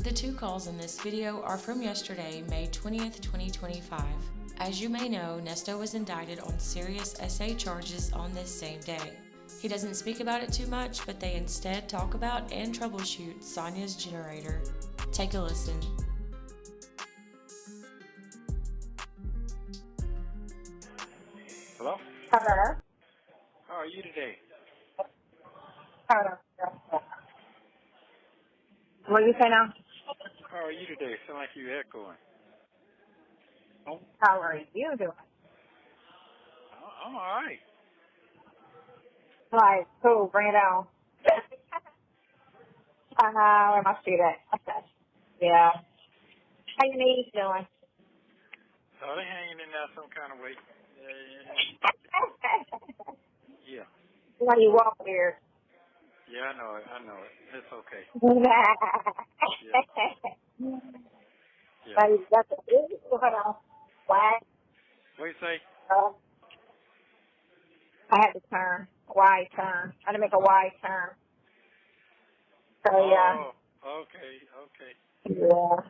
The two calls in this video are from yesterday, May 20th, 2025. As you may know, Nesto was indicted on serious SA charges on this same day. He doesn't speak about it too much, but they instead talk about and troubleshoot Sonya's generator. Take a listen. Hello? Hello. How are you today? Hello. What do you say now? How are you today? Sound like you echoing. How are you doing? I'm all right. Like, cool, bring it on. Where my street at? Okay. Yeah. How your knees doing? So they hanging in there some kind of way. Yeah. Why do you walk weird? Yeah, I know it. It's okay. Yeah. But you got the hold on. Why? What do you say? I had to turn. Wide turn. I had to make a wide turn. So, yeah. Oh, okay. Yeah.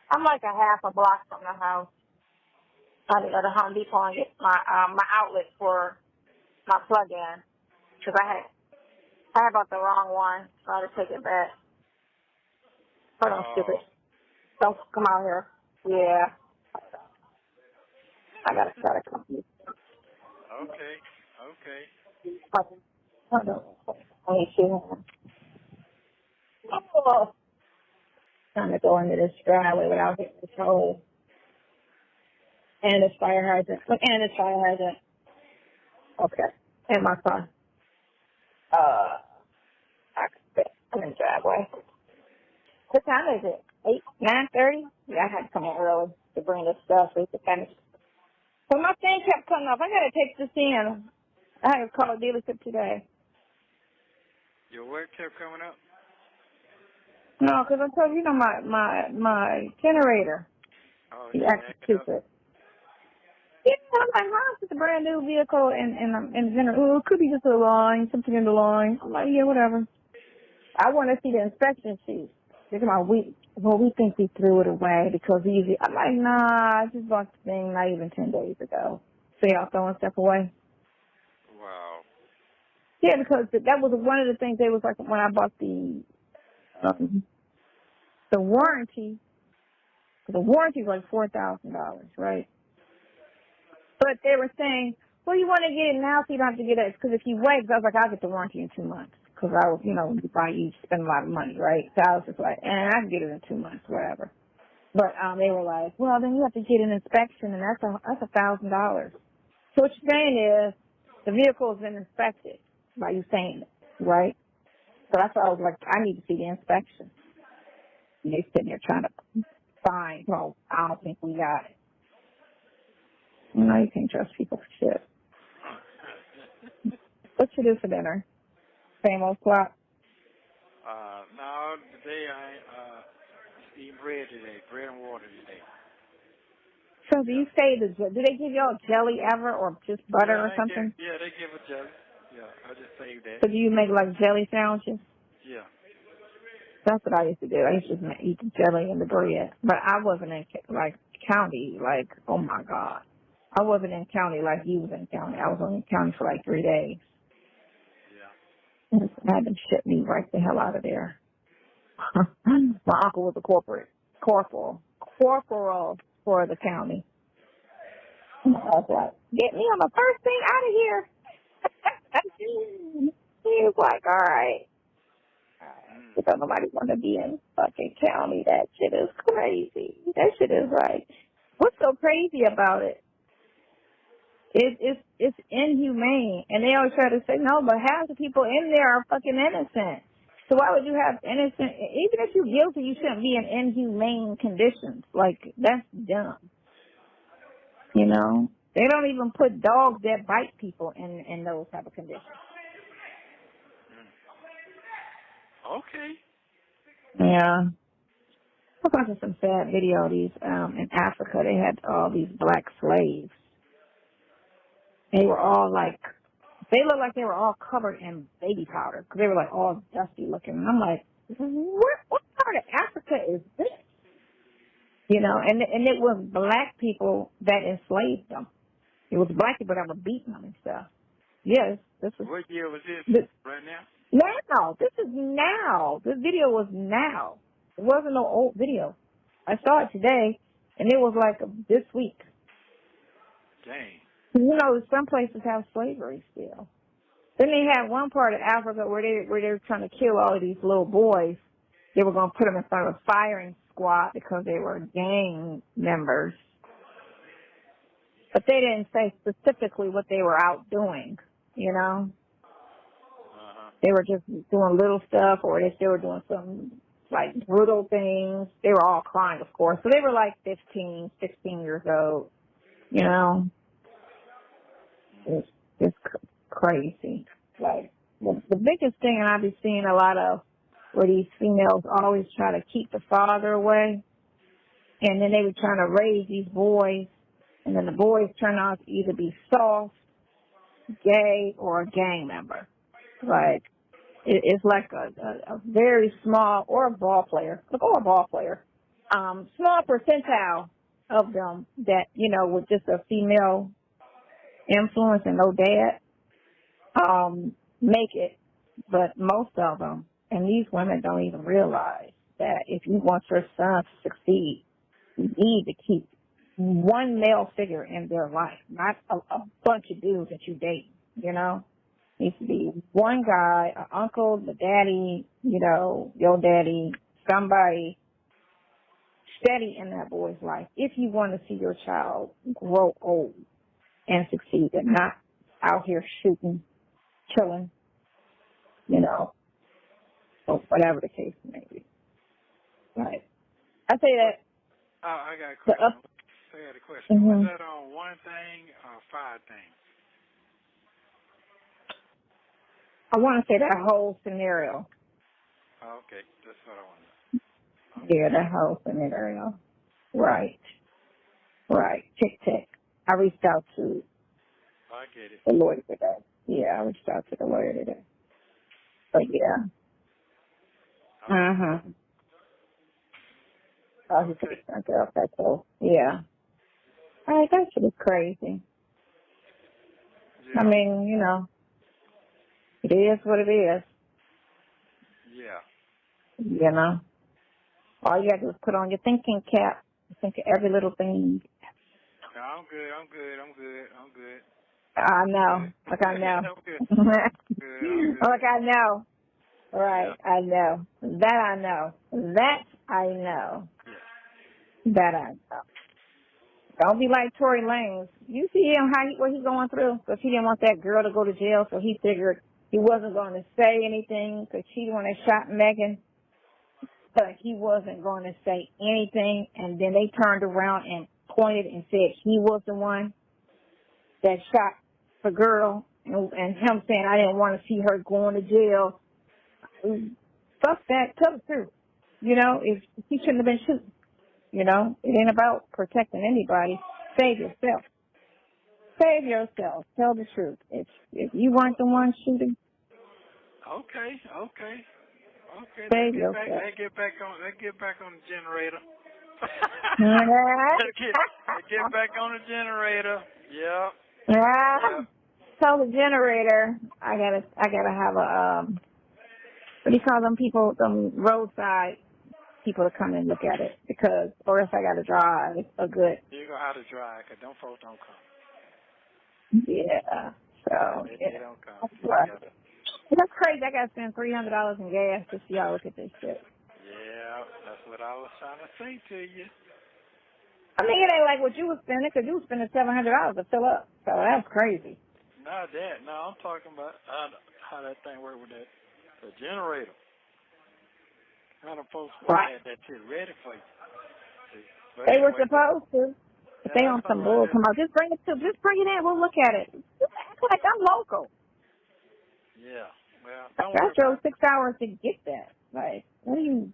I'm like a half a block from the house. I had to go to Home Depot and get my outlet for my plug-in. Because I bought the wrong one, so I had to take it back. Hold on, stupid. Don't come out here. Yeah. I gotta start a company. Okay. Hold on. Let me see. Oh. Trying to go into this driveway without hitting this hole. And this fire hydrant. Okay. And my car. I'm in the driveway. What time is it? 9:30? Yeah, I had to come in early to bring this stuff so we could finish. So my thing kept cutting off. I gotta take this in. I had to call a dealership today. Your work kept coming up? No, because I told you, my generator. Oh, He you acted acting up? stupid. Yeah, I'm like, how is this a brand new vehicle and the generator? Oh, it could be just a line, something in the line. I'm like, yeah, whatever. I want to see the inspection sheet. They're about we think we threw it away because easy. I'm like, nah, I just bought the thing not even 10 days ago. So y'all throwing stuff away? Wow. Yeah, because that was one of the things they was like when I bought the warranty. The warranty was like $4,000, right? But they were saying, well, you want to get it now so you don't have to get it. Because if you wait, I was like, I'll get the warranty in 2 months. Because I was, when you buy, you spend a lot of money, right? So I was just like, I can get it in 2 months, whatever. But they were like, well, then you have to get an inspection, and that's $1,000. So what you're saying is the vehicle has been inspected by you saying it, right? So that's why I was like, I need to see the inspection. And they sitting there trying to find, well, I don't think we got it. You can't trust people for shit. What you do for dinner? Same old plot? No, today I eat bread today, bread and water today. So do you say, do they give y'all jelly ever or just butter or something? They give a jelly. Yeah, I just saved that. So do you make like jelly sandwiches? Yeah. That's what I used to do. I used to just eat the jelly and the bread. But I wasn't in like county, like, oh my God. I wasn't in county like you was in county. I was only in county for like 3 days. Yeah. And I had them ship me right the hell out of there. My uncle was a corporal for the county. And I was like, get me on the first thing out of here. He was like, all right. Because nobody want to be in fucking county. That shit is crazy. That shit is like, what's so crazy about it? It's inhumane. And they always try to say, no, but half the people in there are fucking innocent. So why would you have innocent, even if you're guilty, you shouldn't be in inhumane conditions. Like, that's dumb. They don't even put dogs that bite people in those type of conditions. Okay. Yeah. I was watching some sad video of these, in Africa, they had all these black slaves. They were all they looked like they were all covered in baby powder because they were like all dusty looking. And I'm like, what part of Africa America is this? You know, and it was black people that enslaved them. It was black people that were beating them and stuff. Yes, this was. What year was this? Right now? Now, this is now. This video was now. It wasn't no old video. I saw it today, and it was like this week. Dang. You know, some places have slavery still. Then they had one part of Africa where they were trying to kill all of these little boys. They were going to put them in front of a firing squad because they were gang members. But they didn't say specifically what they were out doing, you know. They were just doing little stuff, or they were doing some, like, brutal things. They were all crying, of course. So they were like 15, 16 years old, you know. It's just crazy. Like, the biggest thing, and I've been seeing a lot of, where these females always try to keep the father away, and then they were trying to raise these boys, and then the boys turn out to either be soft, gay, or a gang member. Like, it's like a very small, or a ball player, small percentile of them that, you know, with just a female influence and no dad, make it. But most of them, and these women don't even realize that if you want your son to succeed, you need to keep one male figure in their life, not a bunch of dudes that you date, you know? Needs to be one guy, an uncle, the daddy, you know, your daddy, somebody steady in that boy's life if you want to see your child grow old and succeed and not out here shooting, killing, you know, or whatever the case may be. Right. I say that. I got a question. I got a question. Mm-hmm. Was that on one thing or 5 things? I want to say that whole scenario. Oh, okay, that's what I want to know. Yeah, that whole scenario. Right. Tick. I reached out to I get it. the lawyer today. Yeah, I reached out to the lawyer today. But yeah. Okay. Oh, he could have sent up that so yeah. All right, that shit is crazy. Yeah. I mean, you know, it is what it is. Yeah. You know. All you got to do is put on your thinking cap. Think of every little thing. No, I'm good. I know. Like I know. I'm good. Like I know. Right. Yeah. I know. That I know. That I know. Yeah. That I know. Don't be like Tory Lanez. You see him, what he's going through? Because he didn't want that girl to go to jail, so he figured he wasn't going to say anything because she the one that shot Megan. But he wasn't going to say anything, and then they turned around and pointed and said he was the one that shot the girl, and him saying, I didn't want to see her going to jail. Fuck that. Tell the truth. You know, if he shouldn't have been shooting. You know, it ain't about protecting anybody. Save yourself. Save yourself. Tell the truth. If you weren't the one shooting. Okay. Save Let's yourself. get back on the generator. Alright. Let's get back on the generator. Yeah. Tell the generator I gotta have a what do you call them people, them roadside people to come and look at it, because or else I gotta drive a good. You gonna have to drive, 'cause them folks don't come. Yeah. So They don't come. That's crazy. I gotta spend $300 in gas to see y'all look at this shit. Yeah, that's what I was trying to say to you. I mean, it ain't like what you was spending, because you was spending $700 to fill up. So that's crazy. Not that. No, I'm talking about how that thing work with the generator. How the folks had that shit ready for you. But they anyway, were supposed to. But they on some bull. Come on, just bring it in. We'll look at it. Just act like I'm local. Yeah. Well, don't I worry drove about it. 6 hours to get that. Like, what do you?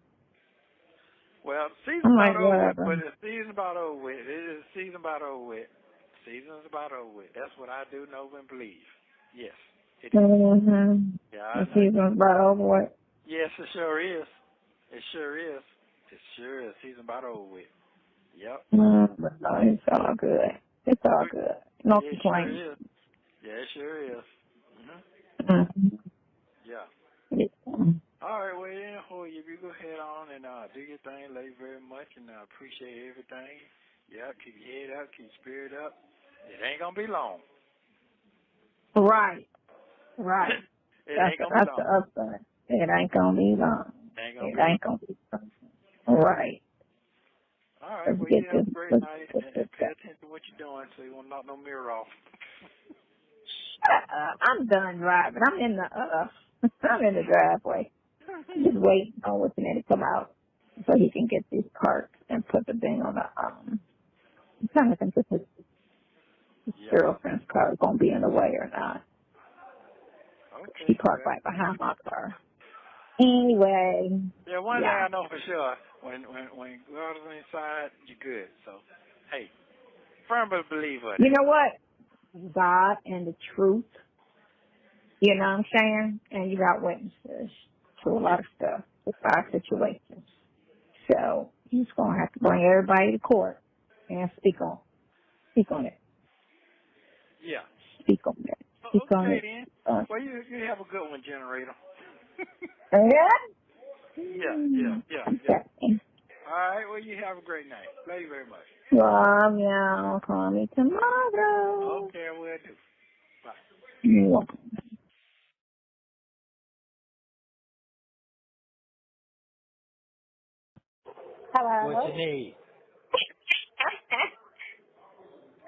Well, season's about over with, whatever. but the season's about over with. Season's about over with. Season's about over with. That's what I do know and believe. Yes, it is. Mm-hmm. Yeah, I The season's about over with. Yes, it sure is. It sure is. It sure is. Season about over with. Yep. But no, it's all good. It's all good. No Yeah, it sure complaints. is. Yeah, it sure is. Mm-hmm. Yeah. Yeah. All right, well, anyhow, you go ahead on and do your thing. Love you very much, and I appreciate everything. Yeah, keep your head up, keep your spirit up. It ain't going to be long. Right. Right. Ain't going to be That's the long. upside. It ain't gonna be long. Ain't going to It be long. ain't gonna be long. Right. All right, Let's well, get you have this. a great Let's night, get this and pay done. attention to what you're doing so you won't knock no mirror off. Shut up. I'm done driving. I'm in the I'm in the driveway. Just waiting on what's in it to come out so he can get these parts and put the thing on the I'm trying to think if his Yeah. girlfriend's car is gonna be in the way or not. She Okay, parked well. right behind my car. Anyway. Yeah, one thing Yeah. I know for sure, when God is inside, you're good. So, hey, firm believer in You that. know what? God and the truth. You know what I'm saying? And you got witnesses to a lot of stuff, to 5 situations. So he's going to have to bring everybody to court and speak on it. Yeah. Speak on it. Speak on Okay, it. then. Well, you have a good one, generator. Yeah. Okay. All right, well, you have a great night. Love you very much. Love y'all. Call me tomorrow. Okay, I will do. Bye. You're welcome. Hello. What you need?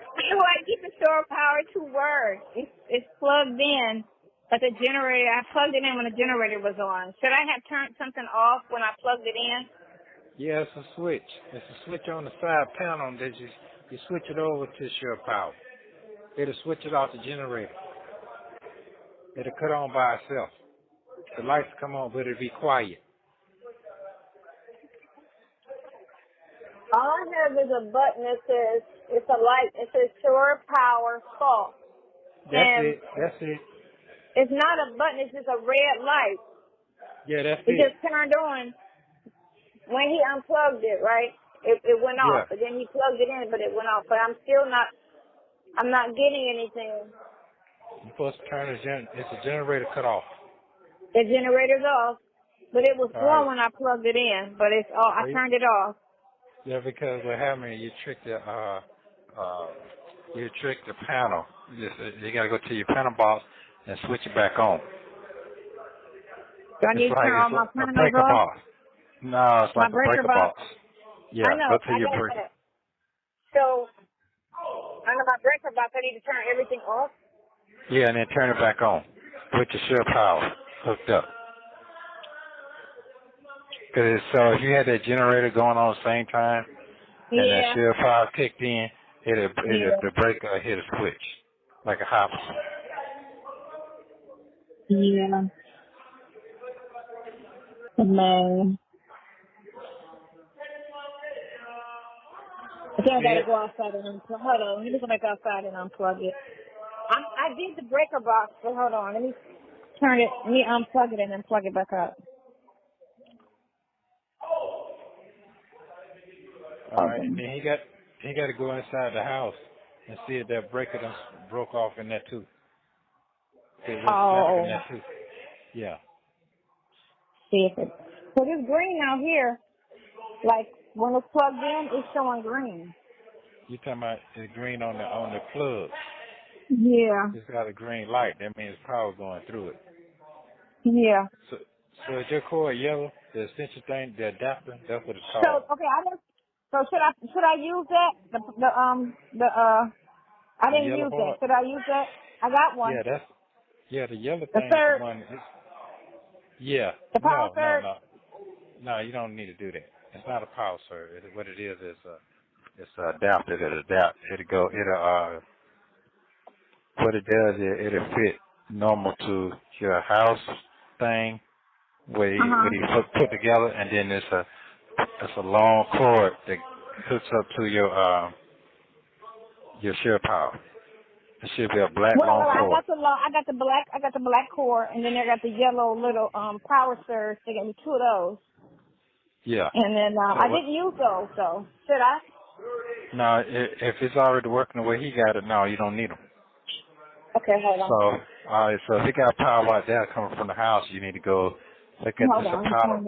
How do I get the shore power to work? It's plugged in, but the generator, I plugged it in when the generator was on. Should I have turned something off when I plugged it in? Yeah, it's a switch. It's a switch on the side panel that you switch it over to Sure Power. It'll switch it off the generator. It'll cut on by itself. The lights come on, but it'll be quiet. All I have is a button that says, it's a light, it says shore power fault. And That's it. it's not a button, it's just a red light. Yeah, that's It it. just turned on when he unplugged it, right? It went Yeah. off, but then he plugged it in, but it went off. But I'm not getting anything. You're supposed to turn it's a generator cut off. The generator's off, but it was All on right. when I plugged it in, but it's all, I turned it off. Yeah, because what happened, you tricked the panel. You got to go to your panel box and switch it back on. Do I need to turn all It's my like a panels breaker off? box. No, it's My like a breaker breaker box? box. Yeah, I know, go to I your got breaker. that. So, under my breaker box, I need to turn everything off? Yeah, and then turn it back on with your Sure Power hooked up. So if you had that generator going on at the same time, and that Yeah. Sure Power kicked in, Yeah. the breaker hit a switch, like a hop. Yeah. Man. I think I See gotta it? go outside and unplug. Hold on, let me go back outside and unplug it. I did the breaker box, but hold on, let me unplug it and then plug it back up. All right, and Okay. then he got to go inside the house and see if that breaker done broke off in there too. If it's snapping in Oh, there too. Yeah. see if it. So it's green out here. Like when it's plugged in, it's showing green. You talking about the green on the plug? Yeah. It's got a green light. That means power going through it. Yeah. So is your cord yellow? The extension thing, the adapter, that's what it's So called. okay, so should I use that? I The didn't yellow use that. part? Should I use that? I got one. Yeah, the yellow The thing is the third, one. Yeah. the power No, no, third. no. No, you don't need to do that. It's not a power server. What it is it's an adapter that adapt. What it does is it'll fit normal to your house thing where you put together, and then it's a long cord that hooks up to your Sure Power. It should be a black Well, long I cord. got the black core, and then I got the yellow little power surge. They got me 2 of those. Yeah. And then I didn't use those, so should I? No, if it's already working the way he got it, no, you don't need them. Okay, hold on. So, all right, so if you got power right there coming from the house, you need to go look at Hold this on. power.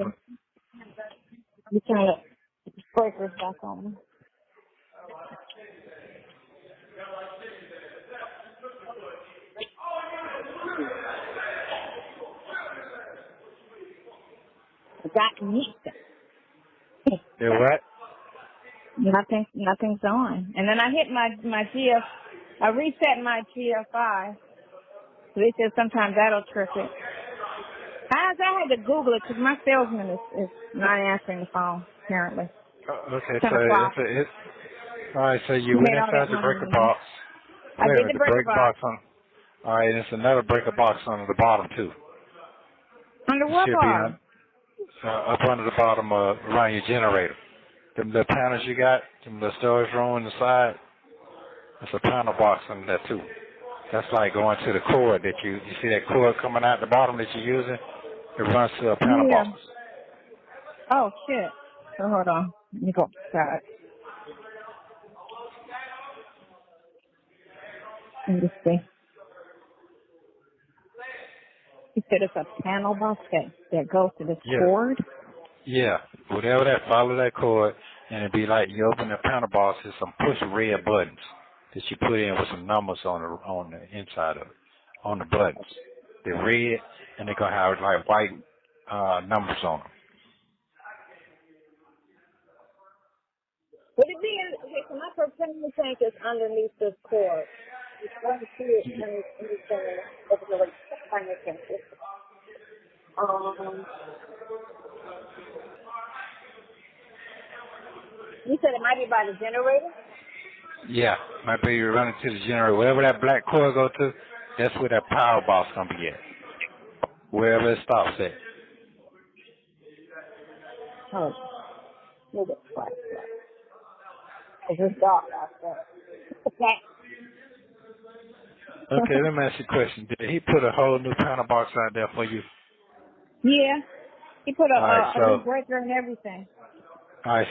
You turn the breakers back on. I got nothing. Do what? Nothing's on. And then I hit my I reset my GFI. So they said sometimes that'll trip it. I had to Google it because my salesman is not answering the phone, apparently. Okay, 10 so o'clock. all right, so you You went made all inside that the money. breaker box. I Wait a did minute, the the breaker breaker box. box on. All right, there's another breaker box under the bottom too. Under It what should be bar? up under the bottom around your generator. Them the panels you got, them the storage room on the side. There's a panel box under there too. That's like going to the cord that you see that cord coming out the bottom that you're using. It runs to a panel Yeah. box. Oh, shit. So hold on. Let me go outside. Let me see. You said it's a panel box that goes to this Yeah. cord? Yeah, whatever that, follow that cord, and it'd be like you open the panel box, there's some push red buttons that you put in with some numbers on the inside of it, on the buttons. They're red, and they're gonna have like white numbers on them. Would it be okay, so my propane tank is underneath this cord. It's going to see it anything over the propane tank. You said it might be by the generator? Yeah, might be you running to the generator. Wherever that black cord go to, that's where that power box gonna be at. Wherever it stops at. Oh, look at the flashlight. Because it's dark outside. Okay. Okay, let me ask you a question. Did he put a whole new panel box out there for you? Yeah. He put Alright, a new breaker and everything.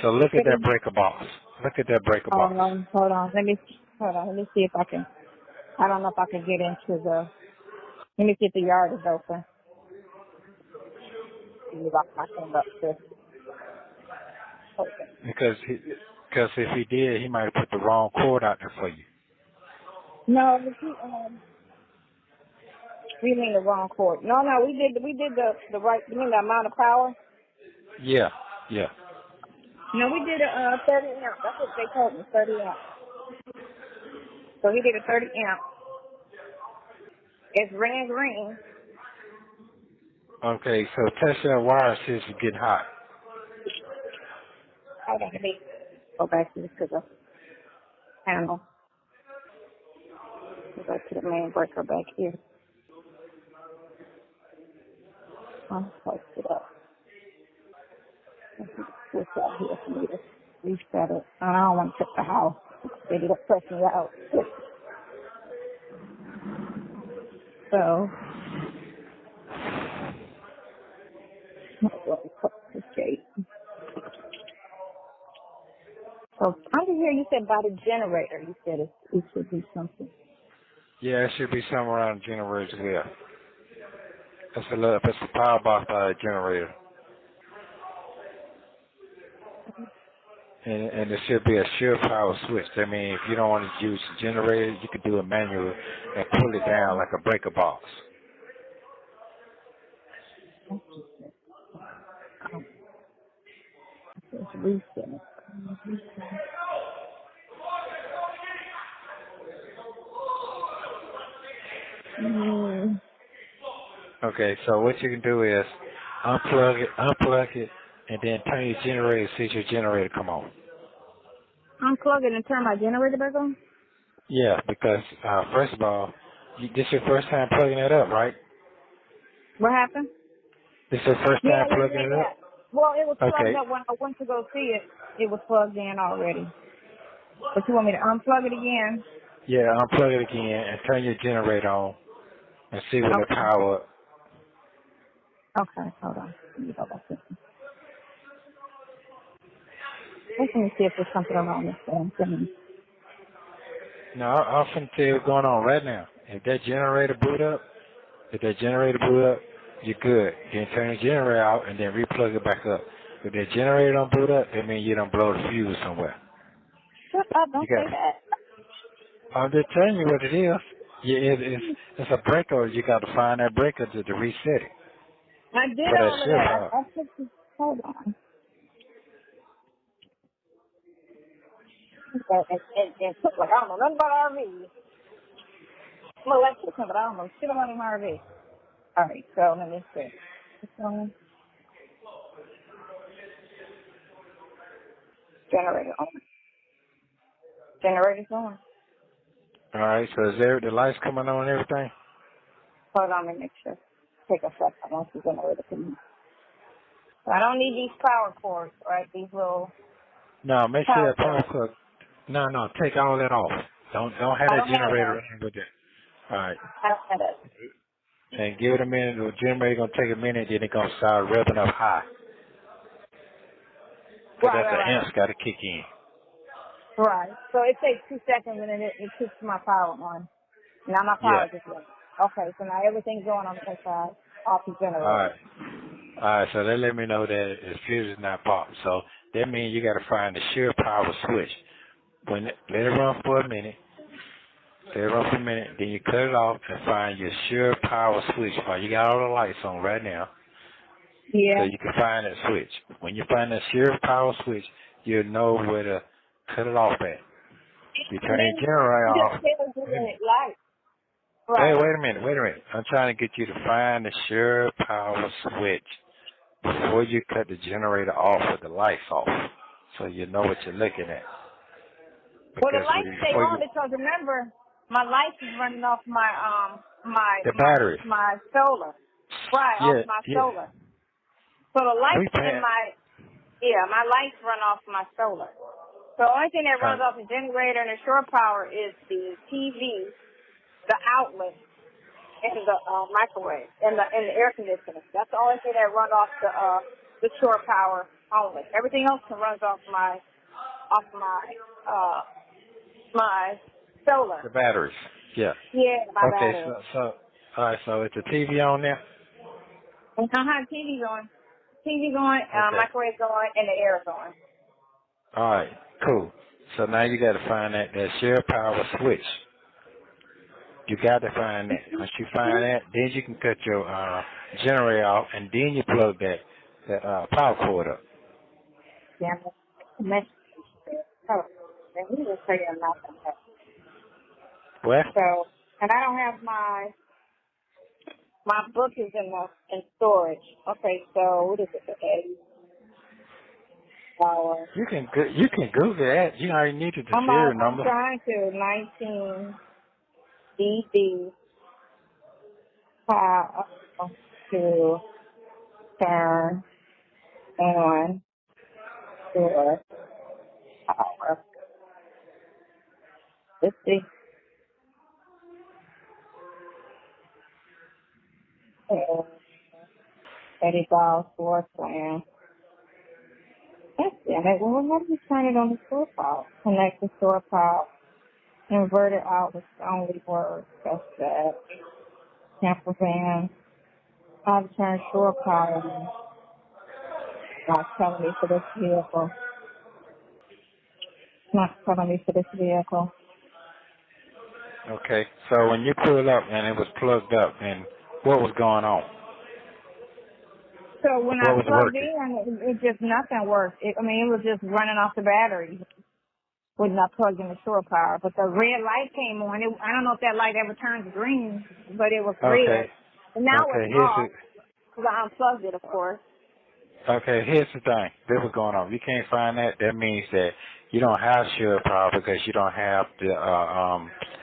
so look at that breaker box. Look at that breaker box. Hold on. Let me see if I can. I don't know if I can get into the. Let me see if the yard is open. See if I can up this. Okay. Because if he did, he might have put the wrong cord out there for you. No, we mean the wrong cord. No, we did the right. You mean the amount of power? Yeah, yeah. No, we did a 30 amp. That's what they told me, 30 amp. So he did a 30 amp. It's ran green. Okay, so test that wire and see if it's getting hot. Hold on, let me go back to the panel. Go to the main breaker back here. I'll post it up. Switch out here for me to reset it. I don't want to trip the house. They did press me out. So, let me close this gate. So, under here you said by the generator. You said it should be something. Yeah, it should be somewhere around the generator as well. That's a power box by a generator. And there should be a shear power switch. I mean, if you don't want to use the generator, you could do a manual and pull it down like a breaker box. It's reset. Okay, so what you can do is unplug it, and then turn your generator, see if your generator come on. Unplug it and turn my generator back on? Yeah, because first of all, this your first time plugging it up, right? What happened? This your first time plugging it Yeah. up? Well, it was plugged Okay. up when I went to go see it. It was plugged in already. But you want me to unplug it again? Yeah, unplug it again and turn your generator on and see when the power. Okay, hold on. Let me go back to it. Let me see if there's something around this damn thing. No, I'm finna tell you what's going on right now. If that generator boot up, you're good. You can turn the generator out and then replug it back up. If that generator don't boot up, it means you don't blow the fuse somewhere. Shut up, don't say that. I'm just telling you what it is. Yeah, it's a breaker. You got to find that breaker to reset it. I did For that all of shift that. out. I took this, hold on. And took like, I don't know nothing about RVs. I'm an electrician, but I don't know shit about an RV. All right, so let me see. What's on? Generator on. Generator's on. All right, so is there the lights coming on and everything? Hold on, let me make sure. Take a second once the generator comes. So I don't need these power cords, right? These little No, make sure power that power cords. plug. No, take all that off. Don't have I that don't have generator that. running with that. All right, I don't have that. and give it a minute. The generator gonna take a minute, then it's gonna start revving up high. Cause that's the Right. amps got to kick in. Right. So it takes 2 seconds and then it kicks my power on. Now my Yeah. power just went. Okay, so now everything's going on the inside off the All generator. right. All right, so they let me know that the fuse is not popped. So that means you got to find the shear power switch. Let it run for a minute. Then you cut it off and find your shear power switch. Oh, you got all the lights on right now, so Yeah. you can find that switch. When you find that shear power switch, you'll know where to cut it off at. You turn your generator Just off. tells you when it lights. Hey, Right. wait a minute. I'm trying to get you to find the shear power switch before you cut the generator off or the lights off, so you know what you're looking at. Well, the Because lights stay on because remember, my lights is running off my the battery. my solar. Right, off Yeah. my solar. So the We lights in paying. my lights run off my solar. So the only thing that runs off the generator and the shore power is the TV, the outlet, and the microwave, and the air conditioner. That's the only thing that runs off the shore power only. Everything else can run off my my solar. The batteries. Yeah. Yeah, my Okay. battery. So all right. So it's the TV on there. TV's on. TV's on, Okay. microwave's on, and the air is on. All right. Cool. So now you got to find that shear power switch. You got to find that. Once you find that, then you can cut your generator off, and then you plug that power cord up. Yeah, oh, and he was saying nothing. What? So, and I don't have my book is in storage. Okay, so what is it? You can Google that. You already need the serial I'm number. trying to 19 DD how to turn on your power. Let's see. 80 floor plan. That's it. Well, how do you turn it on the store power? Connect the store power. Inverted out with only words. That's that. Camper van. How to turn store power on. Not telling me for this vehicle. Not telling me for this vehicle. Okay. So when you pulled up and it was plugged up, and what was going on? So when I What was plugged working? in, it just nothing worked. It was just running off the battery when I plugged in the shore power. But the red light came on. I don't know if that light ever turns green, but it was Okay. red. And now Okay. it's off because I unplugged it, of course. Here's the thing. This was going on. If you can't find that, that means that you don't have shear power because you don't have the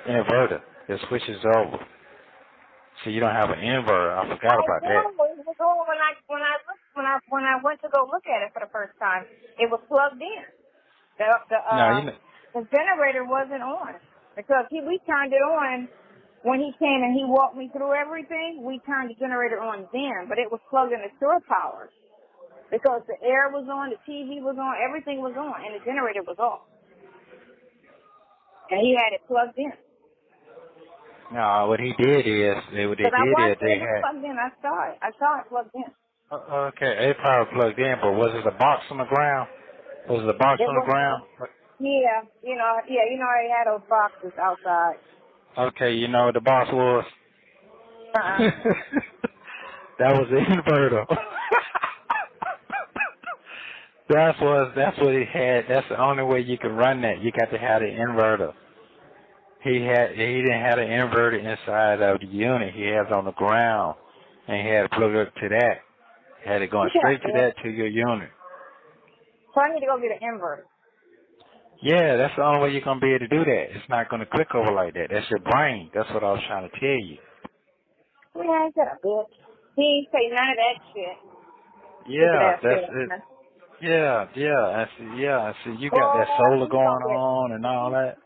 inverter. The switch is over. So you don't have an inverter. I forgot I about do. that. It was on when I went to go look at it for the first time. It was plugged in. No, you know. The generator wasn't on because we turned it on when he came and he walked me through everything. We turned the generator on then, but it was plugged in the shore power. because the air was on, the TV was on, everything was on, and the generator was off. And he had it plugged in. No, what he did is, they But I did is watched they it had, plugged in. I saw it. I saw it plugged in. okay, it probably plugged in, but was it a box on the ground? Was it a box It on the was, ground? yeah, I had those boxes outside. Okay, you know what the box was? Uh-uh. That was the inverter. That's what he had. That's the only way you can run that. You got to have the inverter. He didn't have an inverter inside of the unit. He has it on the ground, and he had to plug it up to that. He had it going straight to that to your unit. So I need to go get an inverter. Yeah, that's the only way you're gonna be able to do that. It's not gonna click over like that. That's your brain. That's what I was trying to tell you. Yeah, I said a bitch. He ain't say none of that shit. Yeah, that's it. Yeah. I see. You got that solar going on and all that.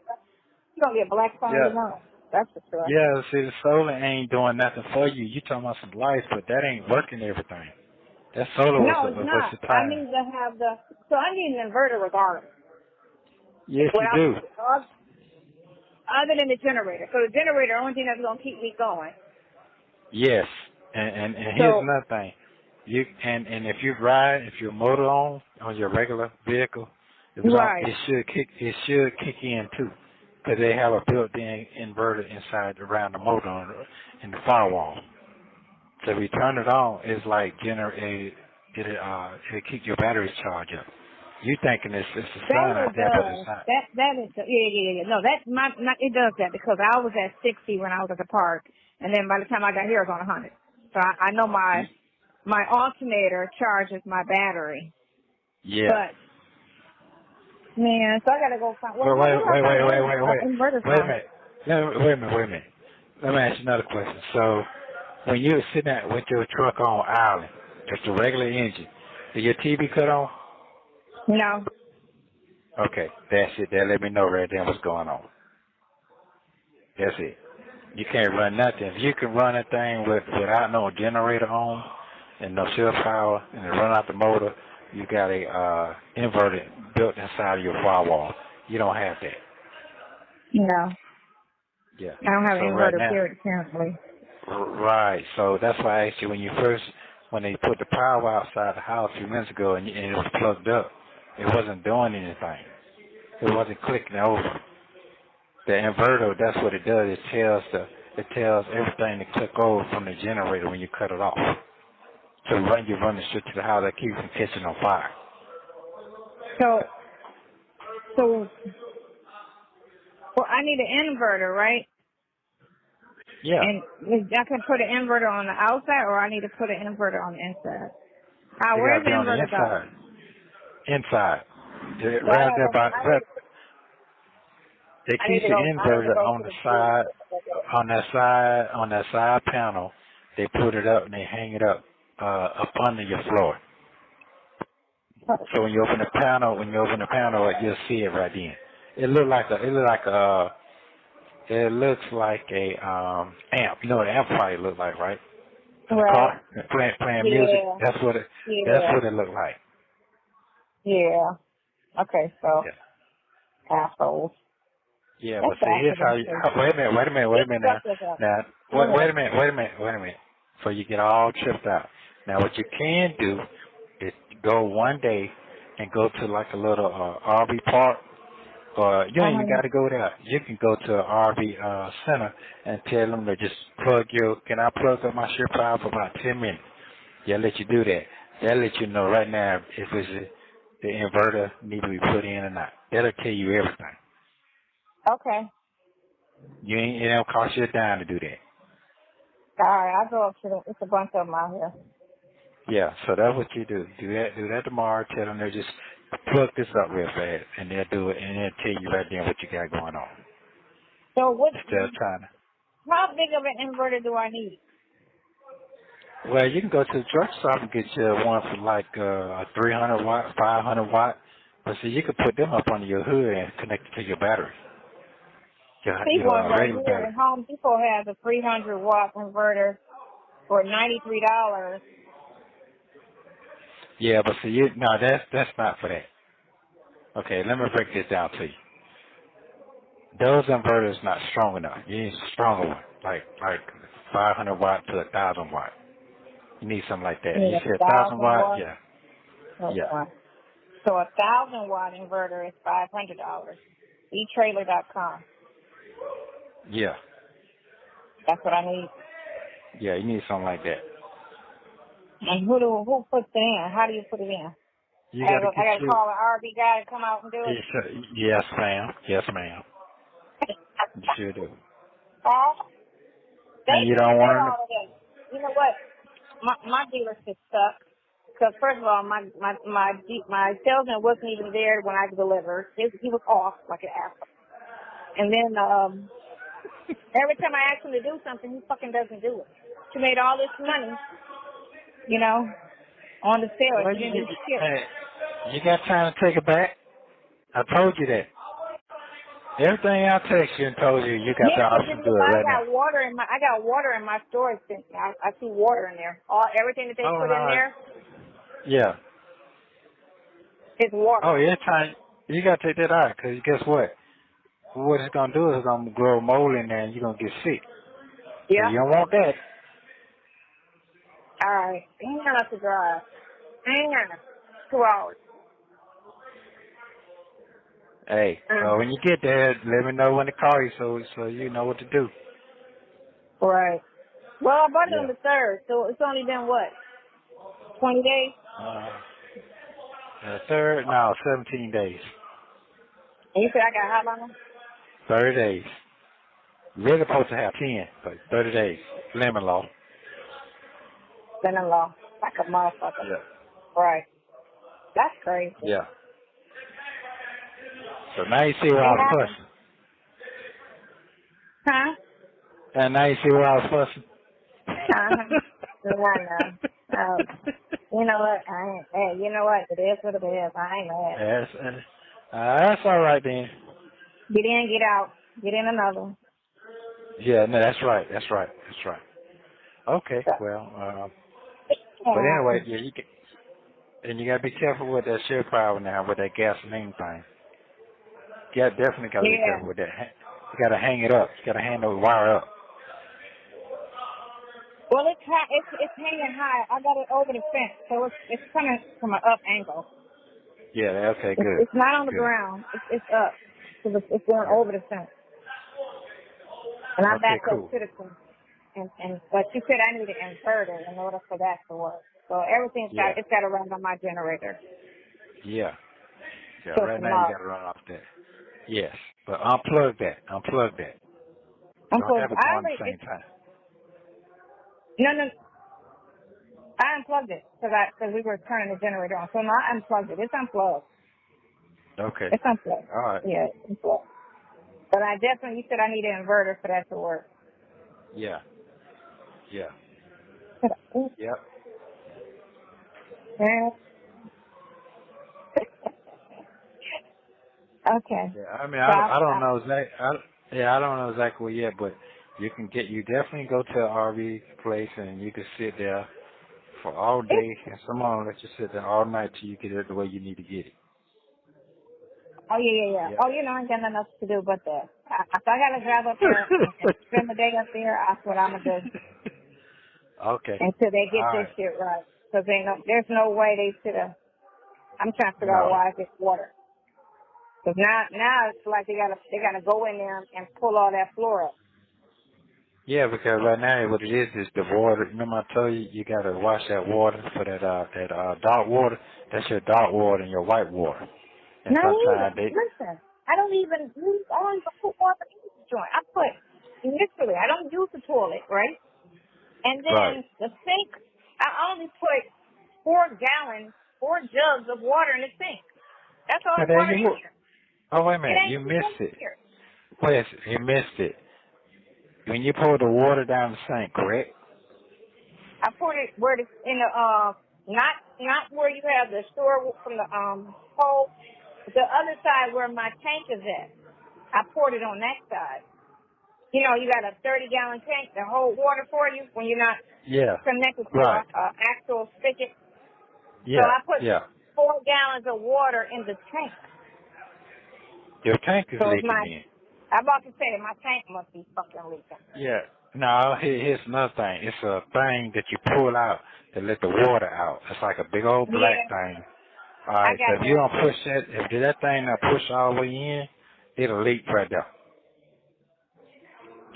You gonna get black phone, Yeah. you know. That's for sure. Yeah, see, the solar ain't doing nothing for you. You talking about some lights, but that ain't working everything. That solar was No, it's a not. waste of I time. need to have so I need an inverter regardless. Yes, you do. Other than the generator. So the generator, the only thing that's gonna keep me going. Yes, and here's another thing. And if you ride, if your motor on your regular vehicle, if it's on, it should kick in too, because they have a built-in inverter inside around the motor in the firewall. So if you turn it on, it's like it'll keep your batteries charged up. You thinking it's the sun out there, but it's not. That is yeah. No, it does that because I was at 60 when I was at the park, and then by the time I got here, I was on 100. So I know my alternator charges my battery. Yeah. But man, so I gotta go find. Well, wait a minute. Let me ask you another question. So, when you were sitting out with your truck on island, just a regular engine, did your TV cut on? No. Okay, that's it. That let me know right there what's going on. That's it. You can't run nothing. If you can run a thing without no generator on and no cell power and run out the motor, you got a inverter built inside of your firewall. You don't have that. No. Yeah. I don't have an inverter period currently. Right. So that's why I asked you when they put the power outside the house a few minutes ago and it was plugged up, it wasn't doing anything. It wasn't clicking over. The inverter, that's what it does. It tells everything to click over from the generator when you cut it off. So you run it straight to the house, that keeps from catching on fire. So I need an inverter, right? Yeah. And I can put an inverter on the outside, or I need to put an inverter on the inside. Where's the inverter go? Inside. Right there by. They keep the inverter on the side, on that side panel. They put it up and they hang it up under your floor. So when you open the panel, you'll see it right then. It looks like a amp. You know what an amplifier look like, right? In the car, playing music. That's what it looked like. Yeah. Okay, so assholes. Yeah, but see, here's how you. Wait a minute now. Wait a minute. So you get all tripped out. Now, what you can do is go one day and go to like a little RV park, or you ain't even got to go there. You can go to an RV center and tell them to just can I plug up my share power for about 10 minutes? They'll let you do that. They'll let you know right now if the inverter need to be put in or not. That'll tell you everything. Okay. It don't cost you a dime to do that. All right, I'll go up to it's a bunch of them out here. Yeah, so that's what you do. Do that tomorrow. Tell them to just plug this up real fast, and they'll do it, and they'll tell you right then what you got going on. So Instead of trying to. How big of an inverter do I need? Well, you can go to the truck stop and get you one for like a 300 watt, 500 watt. But see, you can put them up under your hood and connect it to your battery. Your regular battery. Home Depot has a 300 watt inverter for $93. Yeah, but see, no, that's not for that. Okay, let me break this down to you. Those inverters not strong enough. You need a stronger one, like 500 watt to 1,000 watt. You need something like that. You You need said 1,000 1,000 watt? watt? Yeah. Yeah. Okay. So 1,000-watt inverter is $500. eTrailer.com. Yeah. That's what I need. Yeah, you need something like that. And who puts it in? How do you put it in? You I gotta get gotta you. call an RV guy to come out and do it. Yes, ma'am. Yes, ma'am. You sure do. Oh, they And you should don't have did want all of that. You know what? My dealership sucks. Because first of all, my salesman wasn't even there when I delivered. He was off like an asshole. And then every time I ask him to do something, he fucking doesn't do it. She made all this money, on the sale. Well, She didn't do shit. hey, you got time to take it back? I told you that. Everything I text you and told you, you got the Yeah, option to do it I right now. got water in my storage thing. I see water in there. Everything that they Oh, put in no. there Yeah. is water. Oh, yeah, time. You got to take that out, because guess what? What it's going to do is it's going to grow mold in there and you're going to get sick. So Yeah. you don't want that. All right. Hang on to drive. Hang on. 2 hours. Hey, so when you get there, let me know when to call you so you know what to do. Right. Well, I bought it on Yeah. the 3rd, so it's only been what? 20 days? Third, no, 17 days. And you said I got how long? 30 days. Really supposed to have 10, but 30 days. Lemon law. Been in law. Like a motherfucker. Yeah. Right. That's crazy. Yeah. So now you see where I What was happened? fussing. Huh? And now you see where I was fussing. Uh-huh. No. You know what? Hey, you know what? It is what it is. I ain't mad. That's all right then. Get in, get out. Get in another. Yeah, no, that's right. That's right. That's right. Okay, So, well, it but anyway, happens. yeah, and you gotta be careful with that share power now, with that gasoline thing. You definitely gotta be Yeah. careful with that. You gotta hang it up. You gotta hang the wire up. Well, it's hanging high. I got it over the fence, so it's coming from an up angle. Yeah, okay, good. It's not on the Good. ground. It's up. So it's going Yeah. over the fence. And I Okay, backed up cool. to the fence. But you said I need an inverter in order for that to work. So everything's Yeah. got to run on my generator. Yeah. Yeah, So right now you tomorrow. gotta run off that. Yes. But unplug that. Unplug that. Don't have it I going at the already, same time. no. I unplugged it because we were turning the generator on. So now I unplugged it. It's unplugged. Okay. It's unplugged. All right. Yeah, it's unplugged. But you said I need an inverter for that to work. Yeah. Yeah. Yeah. Yep. Okay. Yeah. I mean, So I don't know I don't know exactly yet, but you definitely go to an RV place and you can sit there for all day, and someone will let you sit there all night till you get it the way you need to get it. Oh, yeah. Yeah. Oh, I ain't got nothing else to do but that. If I got to drive up there and spend the day up there, that's what I'm going to do Okay. until they All get this right. shit right. Because there's no way they should have. I'm trying to figure out No. why it's water. Because now it's like they gotta go in there and pull all that floor up. Yeah, because right now what it is the water. Remember I told you you gotta wash that water for that dark water. That's your dark water and your white water. And Not sometimes even. they Listen, I don't even put water in the joint. I don't use the toilet, right? And right. then the sink, I only put 4 jugs of water in the sink. That's all Now the there water you in go. here. Oh wait a It minute, ain't you even in missed it. here. Wait, you missed it. When you pour the water down the sink, correct? I poured it where it's in the not where you have the store from the hole, but the other side where my tank is at. I poured it on that side. You got a 30-gallon tank that hold water for you when you're not Yeah. connected to Right. a actual spigot. Yeah. So I put yeah. 4 gallons of water in the tank. Your tank is So leaking in. I'm about to say my tank must be fucking leaking. Yeah. No, here's another thing. It's a thing that you pull out to let the water out. It's like a big old black thing. All right, so if you don't push that, if that thing not push all the way in, it'll leak right there.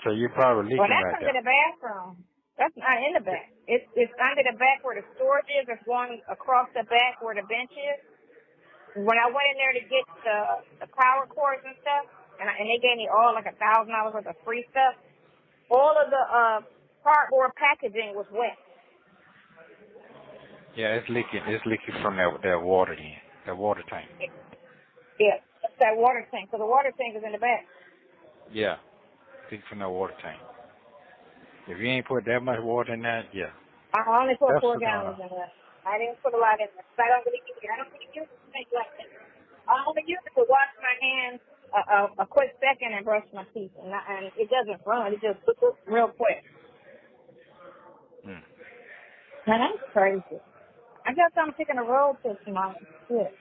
So you're probably leaking Well, that's right under there. the bathroom. That's not in the back. It's under the back where the storage is. It's going across the back where the bench is. When I went in there to get the power cords and stuff, and they gave me all like $1,000 worth of free stuff, all of the cardboard packaging was wet. Yeah, it's leaking. It's leaking from that water in, that water tank. Yeah, it's that water tank. So the water tank is in the back. Yeah, leaking from that water tank. If you ain't put that much water in that, yeah. I only put That's 4 gallons in there. I didn't put a lot in there. I don't really use it like that. I only use it to wash my hands a quick second and brush my teeth, and it doesn't run. It just real quick. Now that's crazy. I guess I'm taking a road trip tomorrow. Shit.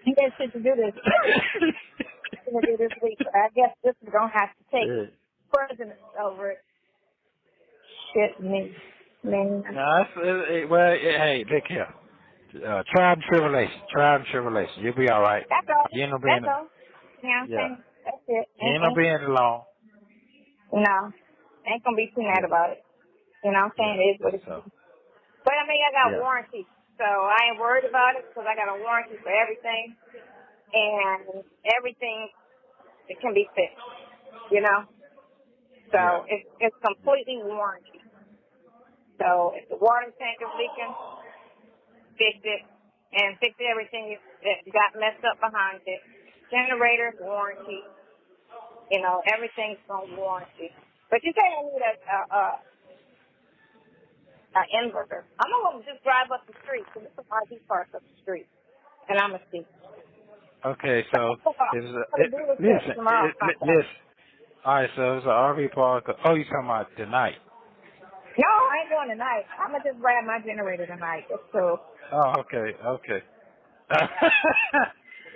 You got shit to do this. I'm gonna do this week. I guess this is gonna have to take precedence over it. Shit, me, man. No, hey, look here. Trial and tribulation. You'll be all right. That's all. You ain't no That's all. You know what I'm saying? That's it. You ain't no being alone. No. Ain't gonna be too mad about it. You know what I'm saying? It is what it is. But I mean, I got warranty, so I ain't worried about it because I got a warranty for everything, and everything it can be fixed. You know. So it's completely warranty. So if the water tank is leaking, fix it, and fix everything that got messed up behind it. Generator, warranty. You know, everything's on warranty. But you can't need an inverter. I'm going to just drive up the street, because it's an RV park up the street, and I'm going to see. Okay, so listen. All right, so it's an RV park. Oh, you talking about tonight? No, I ain't going tonight. I'm going to just grab my generator tonight. That's cool. Oh, okay.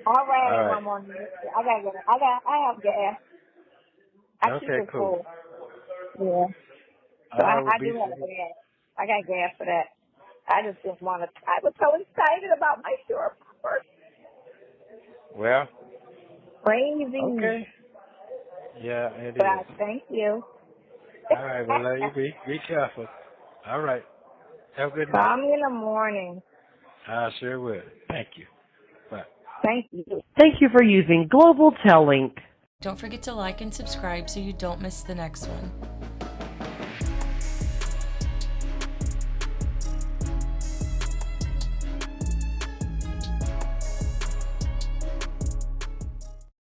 I'll ride it one more minute. I have gas. I keep it full. Yeah. So I do have gas. I got gas for that. I just didn't want to. I was so excited about my shore popper. Well. Crazy. Okay. Yeah, it but is. Thank you. All right, well, you be careful. All right. Have a good night. Call me in the morning. I sure will. Thank you. Bye. Thank you. Thank you for using Global Tel Link. Don't forget to like and subscribe so you don't miss the next one.